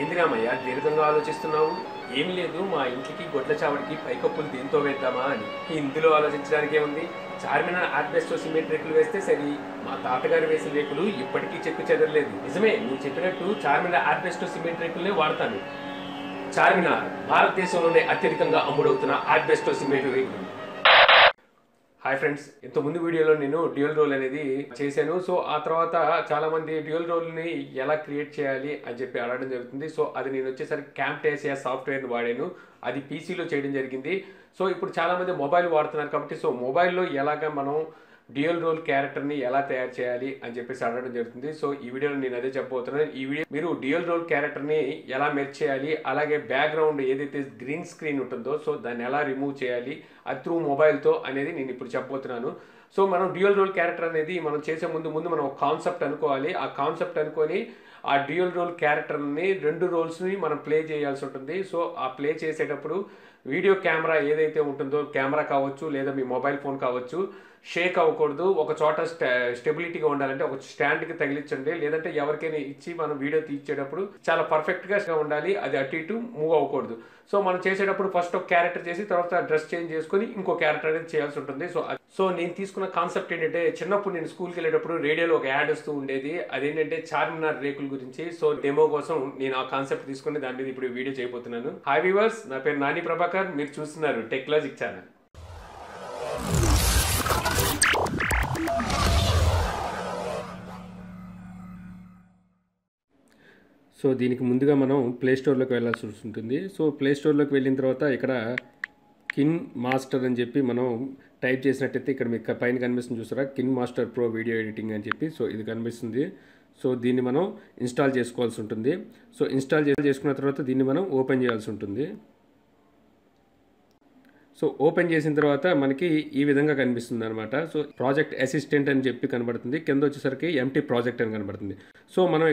ఏంది రామయ్య దీర్ఘంగా ఆలోచిస్తున్నావు? ఏం లేదు, మా ఇంటికి గొడ్ల చావడికి పైకప్పులు దీంతో వేద్దామా అని. ఇందులో ఆలోచించడానికి ఏముంది? చార్మినార్ ఆర్బెస్టో సిమెంట్ రేకులు వేస్తే సరి. మా తాతగారు వేసిన రేకులు ఇప్పటికీ చెక్కు చెదరలేదు. నిజమే, నువ్వు చెప్పినట్టు చార్మినార్ ఆర్బెస్టో సిమెంట్ రేకులనే వాడతాను. చార్మినార్ భారతదేశంలోనే అత్యధికంగా అమ్ముడవుతున్న ఆర్బెస్టో సిమెంట్ రేకులు. హాయ్ ఫ్రెండ్స్, ఇంతకుముందు వీడియోలో నేను డ్యూయల్ రోల్ అనేది చేశాను. సో ఆ తర్వాత చాలా మంది డ్యూయల్ రోల్ని ఎలా క్రియేట్ చేయాలి అని చెప్పి అడగడం జరుగుతుంది. సో అది నేను వచ్చేసరికి క్యాంప్టేసియా సాఫ్ట్వేర్ని వాడాను. అది పీసీలో చేయడం జరిగింది. సో ఇప్పుడు చాలా మంది మొబైల్ వాడుతున్నారు కాబట్టి సో మొబైల్లో ఎలాగ మనం డ్యూయల్ రోల్ క్యారెక్టర్ని ఎలా తయారు చేయాలి అని చెప్పేసి అడగడం జరుగుతుంది. సో ఈ వీడియోలో నేను అదే చెప్పబోతున్నాను. ఈ వీడియో మీరు డ్యూయల్ రోల్ క్యారెక్టర్ని ఎలా మెర్జ్ చేయాలి, అలాగే బ్యాక్గ్రౌండ్ ఏదైతే గ్రీన్ స్క్రీన్ ఉంటుందో సో దాన్ని ఎలా రిమూవ్ చేయాలి అది త్రూ మొబైల్తో అనేది నేను ఇప్పుడు చెప్పబోతున్నాను. సో మనం డ్యూయల్ రోల్ క్యారెక్టర్ అనేది మనం చేసే ముందు మనం ఒక కాన్సెప్ట్ అనుకోవాలి. ఆ కాన్సెప్ట్ అనుకొని ఆ డ్యూయల్ రోల్ క్యారెక్టర్ని రెండు రోల్స్ని మనం ప్లే చేయాల్సి ఉంటుంది. సో ఆ ప్లే చేసేటప్పుడు వీడియో కెమెరా ఏదైతే ఉంటుందో, కెమెరా కావచ్చు లేదా మీ మొబైల్ ఫోన్ కావచ్చు, షేక్ అవ్వకూడదు. ఒక చోట స్టెబిలిటీగా ఉండాలంటే ఒక స్టాండ్కి తగిలించండి, లేదంటే ఎవరికైనా ఇచ్చి మనం వీడియో తీసేటప్పుడు చాలా పర్ఫెక్ట్గా ఉండాలి. అది అటు ఇటు మూవ్ అవ్వకూడదు. సో మనం చేసేటప్పుడు ఫస్ట్ ఒక క్యారెక్టర్ చేసి తర్వాత డ్రెస్ చేంజ్ చేసుకుని ఇంకో క్యారెక్టర్ అనేది చేయాల్సి ఉంటుంది. సో నేను తీసుకున్న కాన్సెప్ట్ ఏంటంటే, చిన్నప్పుడు నేను స్కూల్కి వెళ్ళేటప్పుడు రేడియోలో ఒక యాడ్ వస్తూ ఉండేది. అదేంటంటే చార్మినార్ రేకుల గురించి. సో డెమో కోసం నేను ఆ కాన్సెప్ట్ తీసుకుని దాని మీద ఇప్పుడు వీడియో చేయబోతున్నాను. హాయ్ వ్యూవర్స్, నా పేరు నాని ప్రభాకర్, మీరు చూస్తున్నారు టెక్లాజిక్ ఛానల్. సో దీనికి ముందుగా మనం ప్లే స్టోర్లోకి వెళ్ళాల్సి ఉంటుంది. సో ప్లే స్టోర్లోకి వెళ్ళిన తర్వాత ఇక్కడ కిన్ మాస్టర్ అని చెప్పి మనం టైప్ చేసినట్టయితే ఇక్కడ మీకు పైన కనిపిస్తుంది, చూసారా, కిన్ మాస్టర్ ప్రో వీడియో ఎడిటింగ్ అని చెప్పి. సో ఇది కనిపిస్తుంది. సో దీన్ని మనం ఇన్స్టాల్ చేసుకోవాల్సి ఉంటుంది. సో ఇన్స్టాల్ చేసుకున్న తర్వాత దీన్ని మనం ఓపెన్ చేయాల్సి ఉంటుంది. సో ఓపెన్ చేసిన తర్వాత మనకి ఈ విధంగా కనిపిస్తుంది అనమాట. సో ప్రాజెక్ట్ అసిస్టెంట్ అని చెప్పి కనబడుతుంది. కింద వచ్చేసరికి ఎంటీ ప్రాజెక్ట్ అని కనబడుతుంది. సో మనం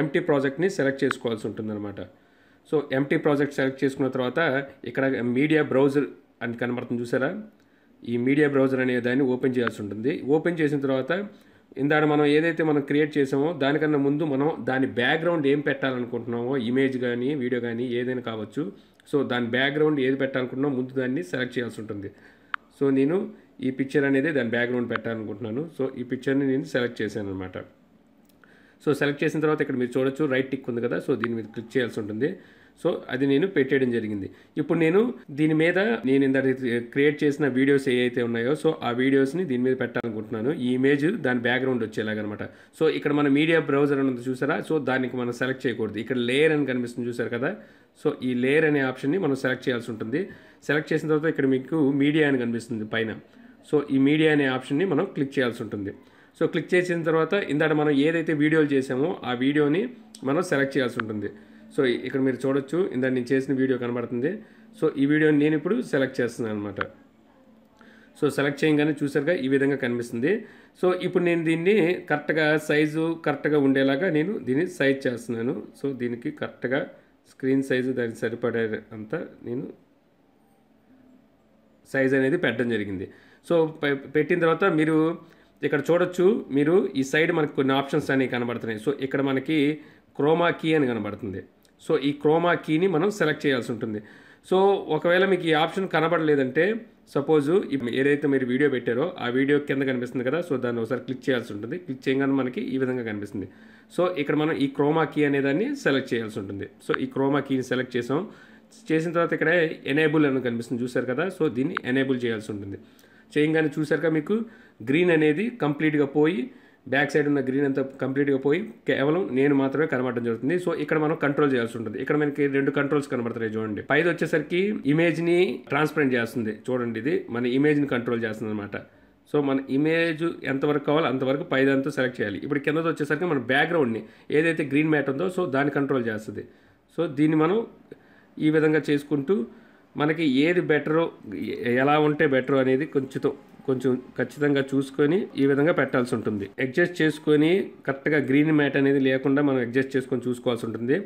ఎంటీ ప్రాజెక్ట్ని సెలెక్ట్ చేసుకోవాల్సి ఉంటుంది అనమాట. సో ఎంటీ ప్రాజెక్ట్ సెలెక్ట్ చేసుకున్న తర్వాత ఇక్కడ మీడియా బ్రౌజర్ అని కనబడుతుంది, చూసారా. ఈ మీడియా బ్రౌజర్ అనే దాన్ని ఓపెన్ చేయాల్సి ఉంటుంది. ఓపెన్ చేసిన తర్వాత ఇందాక మనం ఏదైతే మనం క్రియేట్ చేసామో దానికన్నా ముందు మనం దాని బ్యాక్గ్రౌండ్ ఏం పెట్టాలనుకుంటున్నామో, ఇమేజ్ కానీ వీడియో కానీ ఏదైనా కావచ్చు. సో దాని బ్యాక్గ్రౌండ్ ఏది పెట్టాలనుకుంటున్నామో ముందు దాన్ని సెలెక్ట్ చేయాల్సి ఉంటుంది. సో నేను ఈ పిక్చర్ అనేది దాని బ్యాక్గ్రౌండ్ పెట్టాలనుకుంటున్నాను. సో ఈ పిక్చర్ని నేను సెలెక్ట్ చేశాను అనమాట. సో సెలెక్ట్ చేసిన తర్వాత ఇక్కడ మీరు చూడొచ్చు రైట్ టిక్ ఉంది కదా. సో దీని మీద క్లిక్ చేయాల్సి ఉంటుంది. సో అది నేను పెట్టేయడం జరిగింది. ఇప్పుడు నేను దీని మీద ఇందాక క్రియేట్ చేసిన వీడియోస్ ఏవైతే ఉన్నాయో సో ఆ వీడియోస్ని దీని మీద పెట్టాలనుకుంటున్నాను. ఈ ఇమేజ్ దాని బ్యాక్గ్రౌండ్ వచ్చేలాగనమాట. సో ఇక్కడ మన మీడియా బ్రౌజర్ అనేది చూసారా. సో దానికి మనం సెలెక్ట్ చేయకూడదు. ఇక్కడ లేయర్ అని కనిపిస్తుంది, చూసారు కదా. సో ఈ లేయర్ అనే ఆప్షన్ని మనం సెలెక్ట్ చేయాల్సి ఉంటుంది. సెలెక్ట్ చేసిన తర్వాత ఇక్కడ మీకు మీడియా అని కనిపిస్తుంది పైన. సో ఈ మీడియా అనే ఆప్షన్ని మనం క్లిక్ చేయాల్సి ఉంటుంది. సో క్లిక్ చేసిన తర్వాత ఇందాక మనం ఏదైతే వీడియోలు చేసామో ఆ వీడియోని మనం సెలెక్ట్ చేయాల్సి ఉంటుంది. సో ఇక్కడ మీరు చూడొచ్చు, ఇందాక నేను చేసిన వీడియో కనబడుతుంది. సో ఈ వీడియోని నేను ఇప్పుడు సెలెక్ట్ చేస్తున్నాను అనమాట. సో సెలెక్ట్ చేయగానే చూసారుగా ఈ విధంగా కనిపిస్తుంది. సో ఇప్పుడు నేను దీన్ని కరెక్ట్గా సైజు కరెక్ట్గా ఉండేలాగా నేను దీన్ని సైజ్ చేస్తున్నాను. సో దీనికి కరెక్ట్గా స్క్రీన్ సైజు దానికి సరిపడే అంతా నేను సైజ్ అనేది పెట్టడం జరిగింది. సో పెట్టిన తర్వాత మీరు ఇక్కడ చూడొచ్చు, మీరు ఈ సైడ్ మనకు కొన్ని ఆప్షన్స్ అనేవి కనబడుతున్నాయి. సో ఇక్కడ మనకి క్రోమా కీ అని కనబడుతుంది. సో ఈ క్రోమా కీని మనం సెలెక్ట్ చేయాల్సి ఉంటుంది. సో ఒకవేళ మీకు ఈ ఆప్షన్ కనబడలేదంటే సపోజు ఏదైతే మీరు వీడియో పెట్టారో ఆ వీడియో కింద కనిపిస్తుంది కదా. సో దాన్ని ఒకసారి క్లిక్ చేయాల్సి ఉంటుంది. క్లిక్ చేయగానే మనకి ఈ విధంగా కనిపిస్తుంది. సో ఇక్కడ మనం ఈ క్రోమా కీ అనే దాన్ని సెలెక్ట్ చేయాల్సి ఉంటుంది. సో ఈ క్రోమా కీని సెలెక్ట్ చేసిన తర్వాత ఇక్కడ ఎనేబుల్ అని కనిపిస్తుంది, చూసారు కదా. సో దీన్ని ఎనేబుల్ చేయాల్సి ఉంటుంది. చేయగానే చూసారుగా మీకు గ్రీన్ అనేది కంప్లీట్గా పోయి బ్యాక్ సైడ్ ఉన్న గ్రీన్ అంతా కంప్లీట్గా పోయి కేవలం నేను మాత్రమే కనబడడం జరుగుతుంది. సో ఇక్కడ మనం కంట్రోల్ చేయాల్సి ఉంటుంది. ఇక్కడ మనకి రెండు కంట్రోల్స్ కనబడతాయి చూడండి. పైది వచ్చేసరికి ఇమేజ్ని ట్రాన్స్పరెంట్ చేస్తుంది, చూడండి. ఇది మన ఇమేజ్ని కంట్రోల్ చేస్తుంది అనమాట. సో మన ఇమేజ్ ఎంతవరకు కావాలో అంతవరకు పైదంతా సెలెక్ట్ చేయాలి. ఇప్పుడు కిందది వచ్చేసరికి మన బ్యాక్గ్రౌండ్ని ఏదైతే గ్రీన్ మ్యాట్ ఉందో సో దాన్ని కంట్రోల్ చేస్తుంది. సో దీన్ని మనం ఈ విధంగా చేసుకుంటూ మనకి ఏది బెటరో, ఎలా ఉంటే బెటరో అనేది కొంచెం ఖచ్చితంగా చూసుకొని ఈ విధంగా పెట్టాల్సి ఉంటుంది. అడ్జస్ట్ చేసుకొని కరెక్ట్గా గ్రీన్ మ్యాట్ అనేది లేకుండా మనం అడ్జస్ట్ చేసుకొని చూసుకోవాల్సి ఉంటుంది.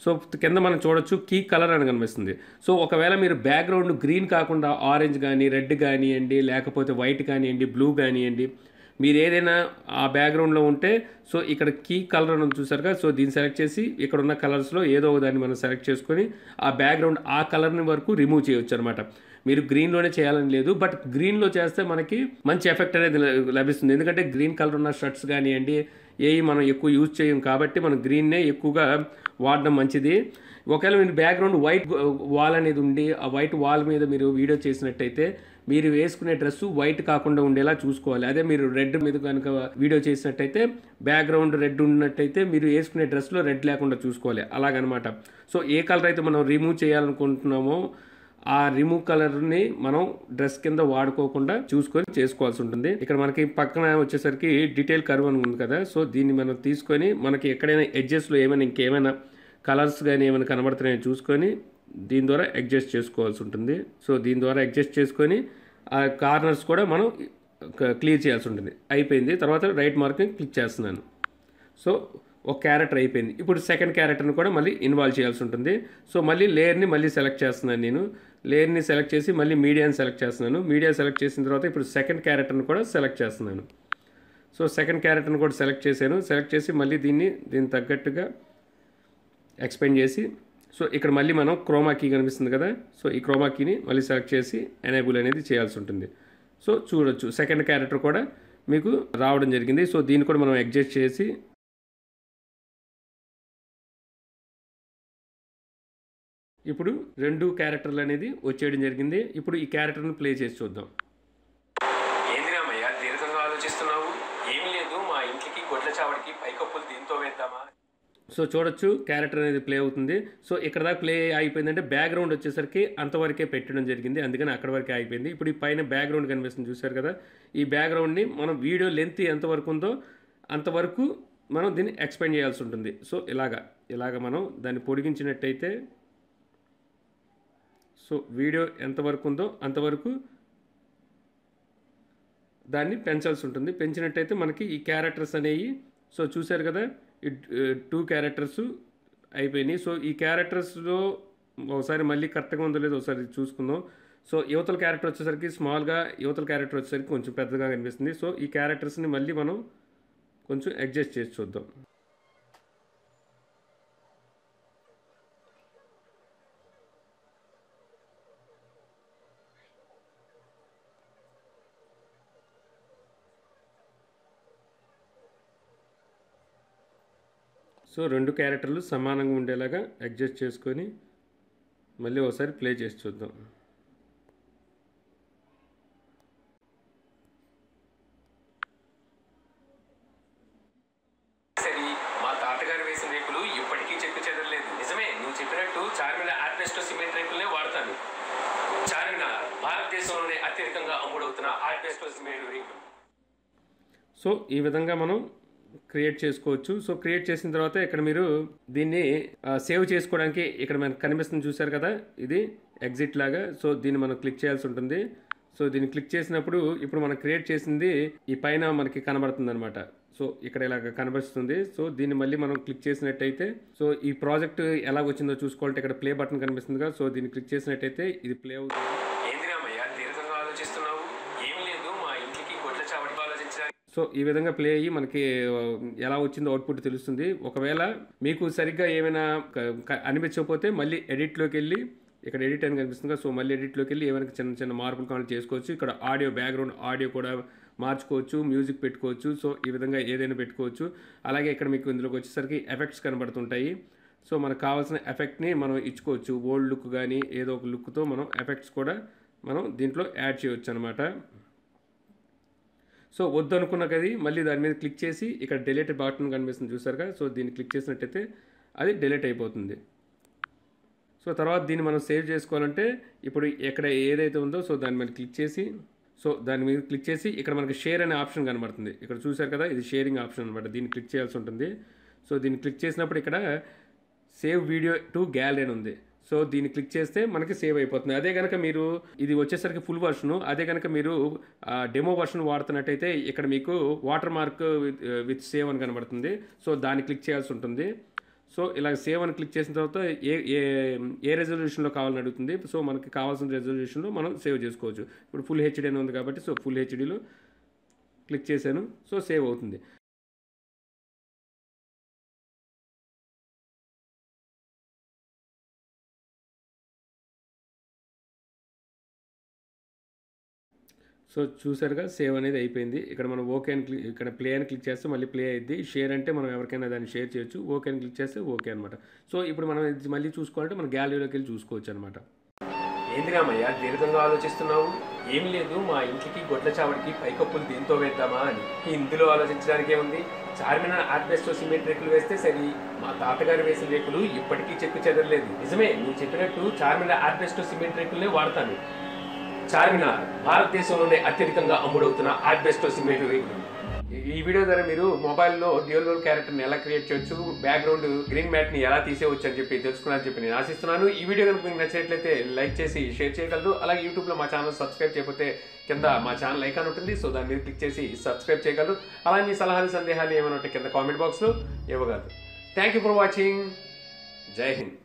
సో కింద మనం చూడొచ్చు కీ కలర్ అని కనిపిస్తుంది. సో ఒకవేళ మీరు బ్యాక్గ్రౌండ్ గ్రీన్ కాకుండా ఆరెంజ్ కానీ రెడ్ కానివ్వండి, లేకపోతే వైట్ కానివ్వండి, బ్లూ కానివ్వండి, మీరు ఏదైనా ఆ బ్యాక్గ్రౌండ్లో ఉంటే సో ఇక్కడ కీ కలర్ అని చూసారు కదా, సో దీన్ని సెలెక్ట్ చేసి ఇక్కడ ఉన్న కలర్స్లో ఏదో ఒక దాన్ని మనం సెలెక్ట్ చేసుకొని ఆ బ్యాక్గ్రౌండ్ ఆ కలర్ని వరకు రిమూవ్ చేయొచ్చు అనమాట. మీరు గ్రీన్లోనే చేయాలని లేదు, బట్ గ్రీన్లో చేస్తే మనకి మంచి ఎఫెక్ట్ అనేది లభిస్తుంది. ఎందుకంటే గ్రీన్ కలర్ ఉన్న షర్ట్స్ కానివ్వండి ఏవి మనం ఎక్కువ యూజ్ చేయం కాబట్టి మనం గ్రీన్నే ఎక్కువగా వాడడం మంచిది. ఒకవేళ మీరు బ్యాక్గ్రౌండ్ వైట్ వాల్ అనేది ఉండి ఆ వైట్ వాల్ మీద మీరు వీడియో చేసినట్టయితే మీరు వేసుకునే డ్రెస్ వైట్ కాకుండా ఉండేలా చూసుకోవాలి. అదే మీరు రెడ్ మీద కనుక వీడియో చేసినట్టయితే బ్యాక్గ్రౌండ్ రెడ్ ఉన్నట్టయితే మీరు వేసుకునే డ్రెస్లో రెడ్ లేకుండా చూసుకోవాలి, అలాగనమాట. సో ఏ కలర్ అయితే మనం రిమూవ్ చేయాలనుకుంటున్నామో ఆ రిమూవ్ కలర్ని మనం డ్రెస్ కింద వాడుకోకుండా చూసుకొని చేసుకోవాల్సి ఉంటుంది. ఇక్కడ మనకి పక్కన వచ్చేసరికి డీటెయిల్ కర్వ్ అని ఉంది కదా, సో దీన్ని మనం తీసుకొని మనకి ఎక్కడైనా ఎడ్జెస్లో ఏమైనా ఇంకేమైనా కలర్స్ కానీ ఏమైనా కనబడుతున్నాయో చూసుకొని దీని ద్వారా అడ్జస్ట్ చేసుకోవాల్సి ఉంటుంది. సో దీని ద్వారా అడ్జస్ట్ చేసుకొని ఆ కార్నర్స్ కూడా మనం క్లియర్ చేయాల్సి ఉంటుంది. అయిపోయింది. తర్వాత రైట్ మార్కింగ్ క్లిక్ చేస్తున్నాను. సో ఒక క్యారెక్టర్ అయిపోయింది. ఇప్పుడు సెకండ్ క్యారెక్టర్ని కూడా మళ్ళీ ఇన్వాల్వ్ చేయాల్సి ఉంటుంది. సో మళ్ళీ లేయర్ని మళ్ళీ సెలెక్ట్ చేస్తున్నాను. నేను లేయర్ని సెలెక్ట్ చేసి మళ్ళీ మీడియాని సెలెక్ట్ చేస్తున్నాను. మీడియా సెలెక్ట్ చేసిన తర్వాత ఇప్పుడు సెకండ్ క్యారెక్టర్ని కూడా సెలెక్ట్ చేస్తున్నాను. సో సెకండ్ క్యారెక్టర్ని కూడా సెలెక్ట్ చేశాను. సెలెక్ట్ చేసి మళ్ళీ దీన్ని తగ్గట్టుగా ఎక్స్పెండ్ చేసి సో ఇక్కడ మళ్ళీ మనం క్రోమా కీ కనిపిస్తుంది కదా, సో ఈ క్రోమా కీని మళ్ళీ సెలెక్ట్ చేసి ఎనేబుల్ అనేది చేయాల్సి ఉంటుంది. సో చూడొచ్చు సెకండ్ క్యారెక్టర్ కూడా మీకు రావడం జరిగింది. సో దీన్ని కూడా మనం అడ్జస్ట్ చేసి ఇప్పుడు 2 క్యారెక్టర్లు అనేది వచ్చేయడం జరిగింది. ఇప్పుడు ఈ క్యారెక్టర్ని ప్లే చేసి చూద్దాం. ఏంది రామయ్య దీర్ఘంగా ఆలోచిస్తున్నావు? ఏం లేదు, మా ఇంటికి గొడ్ల చావడికి పైకప్పులు దీంతో వేద్దామా. సో చూడొచ్చు క్యారెక్టర్ అనేది ప్లే అవుతుంది. సో ఇక్కడ దాకా ప్లే అయిపోయిందంటే బ్యాక్గ్రౌండ్ వచ్చేసరికి అంతవరకే పెట్టడం జరిగింది, అందుకని అక్కడ వరకే అయిపోయింది. ఇప్పుడు ఈ పైన బ్యాక్గ్రౌండ్ కనిపిస్తుంది చూసారు కదా, ఈ బ్యాక్గ్రౌండ్ని మనం వీడియో లెంత్ ఎంతవరకు ఉందో అంతవరకు మనం దీన్ని ఎక్స్పెండ్ చేయాల్సి ఉంటుంది. సో ఇలాగ మనం దాన్ని పొడిగించినట్టయితే సో వీడియో ఎంతవరకు ఉందో అంతవరకు దాన్ని పెంచాల్సి ఉంటుంది. పెంచినట్టయితే మనకి ఈ క్యారెక్టర్స్ అనేవి సో చూసారు కదా, ఈ 2 క్యారెక్టర్స్ అయిపోయినాయి. సో ఈ క్యారెక్టర్స్లో ఒకసారి మళ్ళీ కరెక్ట్గా ఉందో లేదో ఒకసారి చూసుకుందాం. సో యువతల క్యారెక్టర్ వచ్చేసరికి స్మాల్గా, యువతల క్యారెక్టర్ వచ్చేసరికి కొంచెం పెద్దగా కనిపిస్తుంది. సో ఈ క్యారెక్టర్స్ని మళ్ళీ మనం కొంచెం అడ్జస్ట్ చేసి చూద్దాం. సో 2 క్యారెక్టర్లు సమానంగా ఉండేలాగా అడ్జస్ట్ చేసుకొని మళ్ళీ ఒకసారి ప్లే చేసి చూద్దాం. సరే, మా తాతగారు వేసిన రేకులు ఇప్పటికీ చెక్కు చెదరలేదు. నిజమే, నువ్వు చెప్పినట్టు చార్మినార్ ఆర్బెస్టో సిమెంట్ రేకులనే వాడతాను. చార్మినార్ భారతదేశంలోనే అత్యధికంగా అమ్ముడవుతున్న ఆర్బెస్టో సిమెంట్ రేకులు. సో ఈ విధంగా మనం క్రియేట్ చేసుకోవచ్చు. సో క్రియేట్ చేసిన తర్వాత ఇక్కడ మీరు దీన్ని సేవ్ చేసుకోవడానికి ఇక్కడ మనకు కనిపిస్తుంది చూసారు కదా, ఇది ఎగ్జిట్ లాగా. సో దీన్ని మనం క్లిక్ చేయాల్సి ఉంటుంది. సో దీన్ని క్లిక్ చేసినప్పుడు ఇప్పుడు మనం క్రియేట్ చేసింది ఈ పైన మనకి కనబడుతుంది అనమాట. సో ఇక్కడ ఇలాగ కనిపిస్తుంది. సో దీన్ని మళ్ళీ మనం క్లిక్ చేసినట్టయితే సో ఈ ప్రాజెక్ట్ ఎలా వచ్చిందో చూసుకోవాలంటే ఇక్కడ ప్లే బటన్ కనిపిస్తుంది కదా, సో దీన్ని క్లిక్ చేసినట్టయితే ఇది ప్లే అవుతుంది. ఏంది రామయ్య దీర్ఘంగా ఆలోచిస్తున్నావు? ఏం లేదు, మా ఇంటికి గొడ్ల చావడి ఆలోచించడానికి. సో ఈ విధంగా ప్లే అయ్యి మనకి ఎలా వచ్చిందో అవుట్పుట్ తెలుస్తుంది. ఒకవేళ మీకు సరిగ్గా ఏమైనా అనిపించకపోతే మళ్ళీ ఎడిట్లోకి వెళ్ళి ఇక్కడ ఎడిట్ అని కనిపిస్తుంది కదా, సో మళ్ళీ ఎడిట్లోకి వెళ్ళి ఏమైనా చిన్న చిన్న మార్పులు కావాలి చేసుకోవచ్చు. ఇక్కడ ఆడియో బ్యాక్గ్రౌండ్ ఆడియో కూడా మార్చుకోవచ్చు, మ్యూజిక్ పెట్టుకోవచ్చు. సో ఈ విధంగా ఏదైనా పెట్టుకోవచ్చు. అలాగే ఇక్కడ మీకు ఇందులోకి వచ్చేసరికి ఎఫెక్ట్స్ కనబడుతుంటాయి. సో మనకు కావాల్సిన ఎఫెక్ట్ని మనం ఇచ్చుకోవచ్చు. ఓల్డ్ లుక్ కానీ ఏదో ఒక లుక్తో మనం ఎఫెక్ట్స్ కూడా మనం దీంట్లో యాడ్ చేయవచ్చు అనమాట. సో వద్దు అనుకున్న కది మళ్ళీ దాని మీద క్లిక్ చేసి ఇక్కడ డిలీట్ బటన్ కనిపిస్తుంది చూసారుగా, సో దీన్ని క్లిక్ చేసినట్టయితే అది డిలీట్ అయిపోతుంది. సో తర్వాత దీన్ని మనం సేవ్ చేసుకోవాలంటే ఇప్పుడు ఎక్కడ ఏదైతే ఉందో సో దాని మీద క్లిక్ చేసి సో దాని మీద క్లిక్ చేసి ఇక్కడ మనకి షేర్ అనే ఆప్షన్ కనబడుతుంది. ఇక్కడ చూసారు కదా, ఇది షేరింగ్ ఆప్షన్ అనమాట. దీన్ని క్లిక్ చేయాల్సి ఉంటుంది. సో దీన్ని క్లిక్ చేసినప్పుడు ఇక్కడ సేవ్ వీడియో టు గ్యాలరీ అని ఉంది. సో దీన్ని క్లిక్ చేస్తే మనకి సేవ్ అయిపోతుంది. అదే కనుక మీరు ఇది వచ్చేసరికి ఫుల్ వర్షను, అదే కనుక మీరు డెమో వర్షన్ వాడుతున్నట్టయితే ఇక్కడ మీకు వాటర్ మార్క్ విత్ సేవ్ అని కనబడుతుంది. సో దాన్ని క్లిక్ చేయాల్సి ఉంటుంది. సో ఇలా సేవ్ అని క్లిక్ చేసిన తర్వాత ఏ రెజల్యూషన్లో కావాలని అడుగుతుంది. సో మనకి కావాల్సిన రెజల్యూషన్లో మనం సేవ్ చేసుకోవచ్చు. ఇప్పుడు ఫుల్ హెచ్డీ అని ఉంది కాబట్టి సో ఫుల్ హెచ్డీలో క్లిక్ చేశాను. సో సేవ్ అవుతుంది. సో చూసారుగా సేవ్ అనేది అయిపోయింది. ఇక్కడ మనం ఓకే అని ఇక్కడ ప్లే అని క్లిక్ చేస్తే మళ్ళీ ప్లే అయ్యిద్ది. షేర్ అంటే మనం ఎవరికైనా దాన్ని షేర్ చేయొచ్చు. ఓకే అని క్లిక్ చేస్తే ఓకే అనమాట. సో ఇప్పుడు మనం ఇది మళ్ళీ చూసుకోవాలంటే మన గ్యాలరీలోకి వెళ్ళి చూసుకోవచ్చు అనమాట. ఏంది రామయ్య దీర్ఘంగా ఆలోచిస్తున్నావు? ఏం లేదు, మా ఇంటికి గొడ్ల చావడికి పైకప్పులు దేంతో వేద్దామా అని. ఇందులో ఆలోచించడానికి ఏముంది? చార్మినార్ ఆర్బెస్టో సిమెంట్ రేకులు వేస్తే సరి. మా తాతగారు వేసిన రేకులు ఇప్పటికీ చెక్కు చెదరలేదు. నిజమే, నువ్వు చెప్పినట్టు చార్మినార్ ఆర్బెస్టో సిమెంట్ రేకులనే వాడతాను. చార్మినార్ భారతదేశంలోనే అత్యధికంగా అమ్ముడవుతున్న ఆర్బెస్టో సిమెంట్ రేకులు. ఈ వీడియో ద్వారా మీరు మొబైల్లో డ్యూయల్ రోల్ క్యారెక్టర్ని ఎలా క్రియేట్ చేయొచ్చు, బ్యాక్గ్రౌండ్ గ్రీన్ మ్యాట్ని ఎలా తీసేవచ్చు అని చెప్పి తెలుసుకున్నారని చెప్పి నేను ఆశిస్తున్నాను. ఈ వీడియో కనుక మీకు నచ్చినట్లయితే లైక్ చేసి షేర్ చేయగలరు. అలాగే యూట్యూబ్లో మా ఛానల్ సబ్స్క్రైబ్ చేయకపోతే కింద మా ఛానల్ ఐకాన్ ఉంటుంది. సో దాని మీద క్లిక్ చేసి సబ్స్క్రైబ్ చేయగలరు. అలాగే మీ సలహాలు సందేహాలు ఏమైనా ఉంటే కింద కామెంట్ బాక్స్లో ఇవ్వగలరు. Thank you for watching. జై హింద్.